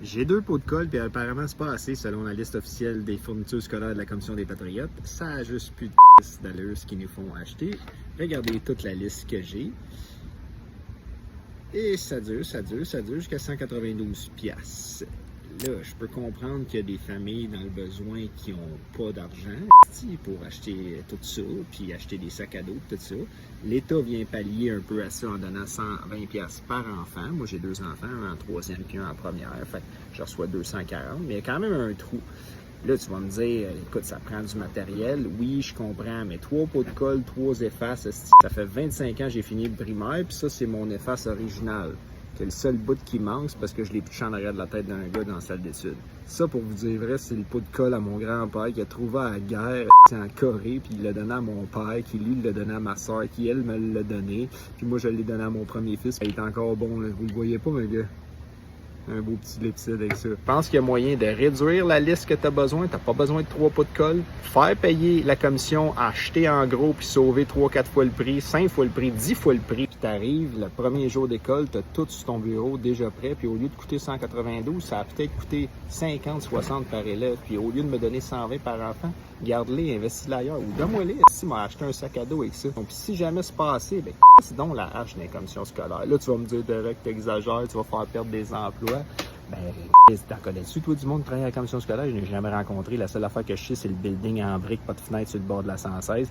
J'ai 2 pots de colle, puis apparemment, c'est pas assez selon la liste officielle des fournitures scolaires de la Commission des Patriotes. Ça a juste plus de d'allure ce qu'ils nous font acheter. Regardez toute la liste que j'ai. Et ça dure jusqu'à 192 piastres. Là, je peux comprendre qu'il y a des familles dans le besoin qui n'ont pas d'argent pour acheter tout ça, puis acheter des sacs à dos, tout ça. L'État vient pallier un peu à ça en donnant 120 piastres par enfant. Moi, j'ai 2 enfants, un en troisième et un en première. Fait que je reçois 240, mais il y a quand même un trou. Là, tu vas me dire, écoute, ça prend du matériel. Oui, je comprends, mais 3 pots de colle, 3 effaces, ça fait 25 ans que j'ai fini le primaire, puis ça, c'est mon efface original. Que le seul bout qui manque, c'est parce que je l'ai touché en arrière de la tête d'un gars dans la salle d'études. Ça, pour vous dire vrai, c'est le pot de colle à mon grand-père qui a trouvé à la guerre en Corée, puis il l'a donné à mon père, qui lui l'a donné à ma soeur, qui elle me l'a donné, puis moi je l'ai donné à mon premier fils. Il est encore bon, là. Vous le voyez pas, mes gars? Un beau petit lipside avec ça. Je pense qu'il y a moyen de réduire la liste que tu as besoin. Tu n'as pas besoin de 3 pots de colle. Faire payer la commission, acheter en gros, puis sauver 3-4 fois le prix, 5 fois le prix, 10 fois le prix. Puis tu arrives, le premier jour d'école, tu as tout sur ton bureau déjà prêt. Puis au lieu de coûter 192, ça a peut-être coûté 50-60 par élève. Puis au lieu de me donner 120 par enfant, garde-les, investis-les ailleurs. Ou donne-moi-les. Si m'a acheté un sac à dos avec ça. Donc si jamais c'est pas assez, ben c'est donc la hache dans les commissions scolaires. Là, tu vas me dire, Derek, t'exagères, tu vas faire perdre des emplois. Ben, t'en connais-tu, toi, du monde qui travaille à la commission scolaire? Je n'ai jamais rencontré. La seule affaire que je sais, c'est le building en briques, pas de fenêtre sur le bord de la 116.